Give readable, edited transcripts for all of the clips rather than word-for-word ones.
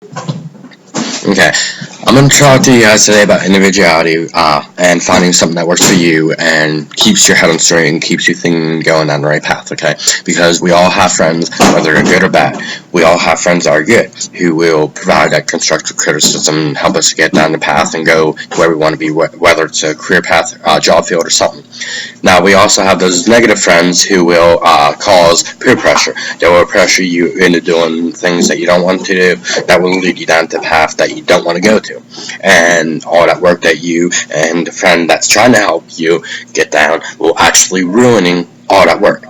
Okay, I'm going to talk to you guys today about individuality and finding something that works for you and keeps your head on straight and keeps you thinking going down the right path, okay? Because we all have friends, whether they're good or bad. We all have friends that are good, who will provide that constructive criticism and help us get down the path and go where we want to be, whether it's a career path, job field, or something. Now, we also have those negative friends who will cause peer pressure. They will pressure you into doing things that you don't want to do, that will lead you down the path that you don't want to go to. And all that work that you and the friend that's trying to help you get down will actually ruining all that work.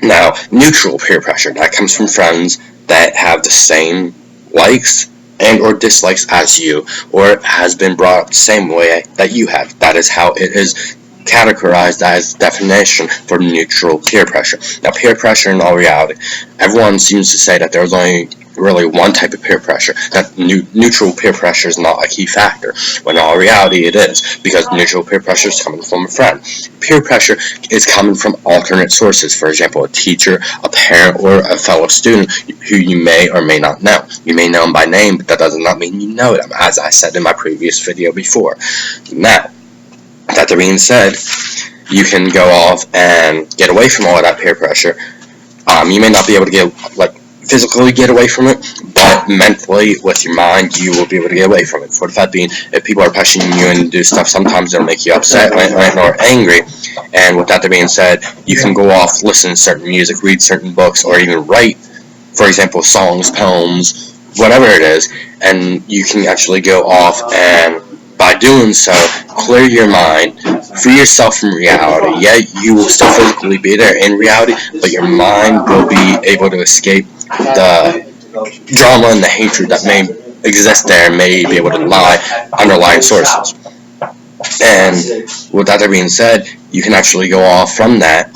Now, neutral peer pressure, that comes from friends that have the same likes and or dislikes as you, or has been brought up the same way that you have. That is how it is categorized as definition for neutral peer pressure. Now, peer pressure in all reality, everyone seems to say that there's only really one type of peer pressure, that neutral peer pressure is not a key factor, when in all reality it is, because neutral peer pressure is coming from a friend. Peer pressure is coming from alternate sources, for example, a teacher, a parent, or a fellow student who you may or may not know. You may know them by name, but that does not mean you know them, as I said in my previous video before. Now, that being said, you can go off and get away from all of that peer pressure. You may not be able to get, physically get away from it, but mentally, with your mind, you will be able to get away from it. For the fact being, if people are pushing you and do stuff, sometimes it'll make you upset or angry. And with that being said, you can go off, listen to certain music, read certain books, or even write, for example, songs, poems, whatever it is, and you can actually go off and, by doing so, clear your mind, free yourself from reality. Yeah, you will still physically be there in reality, but your mind will be able to escape the drama and the hatred that may exist there and may be able to lie underlying sources. And with that being said, you can actually go off from that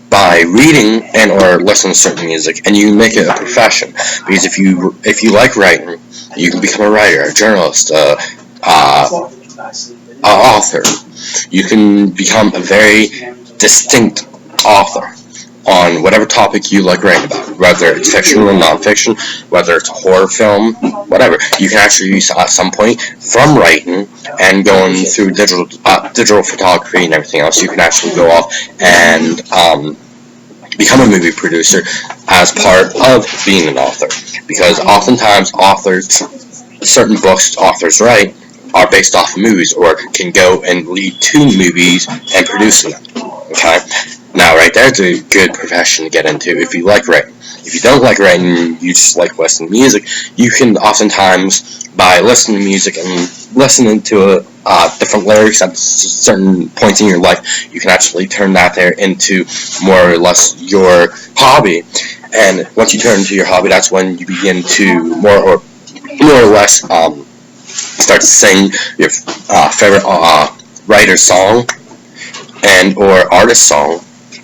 by reading and or listening to certain music, and you make it a profession. Because if you like writing, you can become a writer, a journalist, author. You can become a very distinct author on whatever topic you like writing about, whether it's fiction or non-fiction, whether it's a horror film, whatever. You can actually use at some point from writing and going through digital photography and everything else. You can actually go off and become a movie producer as part of being an author, because oftentimes certain books authors write are based off of movies, or can go and lead to movies and producing them. Okay? Now, right there's a good profession to get into if you like writing. If you don't like writing, you just like listening to music, you can oftentimes, by listening to music and listening to different lyrics at certain points in your life, you can actually turn that there into more or less your hobby. And once you turn into your hobby, that's when you begin to more or less start to sing your favorite writer's song and or artist song,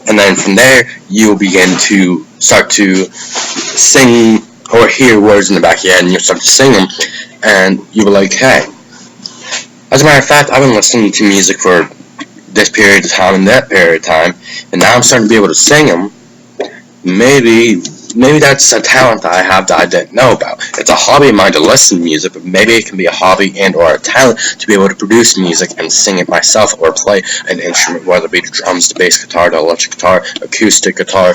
and then from there you'll begin to start to sing or hear words in the back of your head, and you'll start to sing them, and you'll be like, hey, as a matter of fact, I've been listening to music for this period of time and that period of time, and now I'm starting to be able to sing them. Maybe that's a talent that I have that I didn't know about. It's a hobby of mine to listen to music, but maybe it can be a hobby and or a talent to be able to produce music and sing it myself, or play an instrument, whether it be the drums, the bass guitar, the electric guitar, acoustic guitar,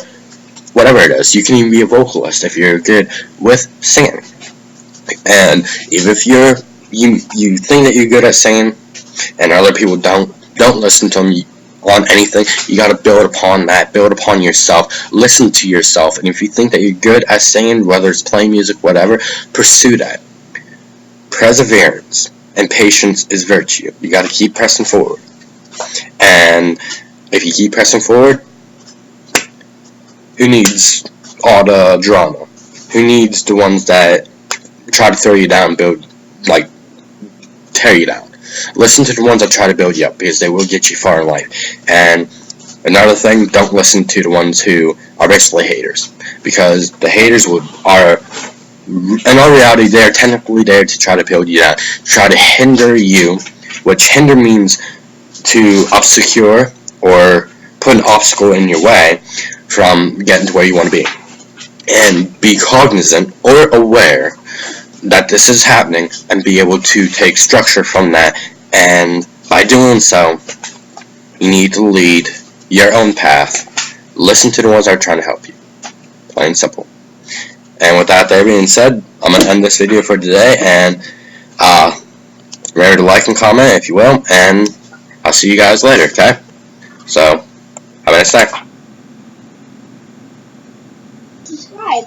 whatever it is. You can even be a vocalist if you're good with singing. And even if you think that you're good at singing and other people don't listen to them on anything, you got to build upon that, build upon yourself, listen to yourself, and if you think that you're good at singing, whether it's playing music, whatever, pursue that. Perseverance and patience is virtue. You got to keep pressing forward, and if you keep pressing forward, who needs all the drama? Who needs the ones that try to throw you down, tear you down? Listen to the ones that try to build you up, because they will get you far in life. And another thing, don't listen to the ones who are basically haters, because the haters are, in all reality, they're technically there to try to build you down, to try to hinder you, which hinder means to obscure or put an obstacle in your way from getting to where you want to be. And be cognizant or aware that this is happening and be able to take structure from that. And by doing so, you need to lead your own path. Listen to the ones that are trying to help you. Plain and simple. And with that being said, I'm going to end this video for today. And remember to like and comment if you will. And I'll see you guys later, okay? So, have a nice day. Subscribe.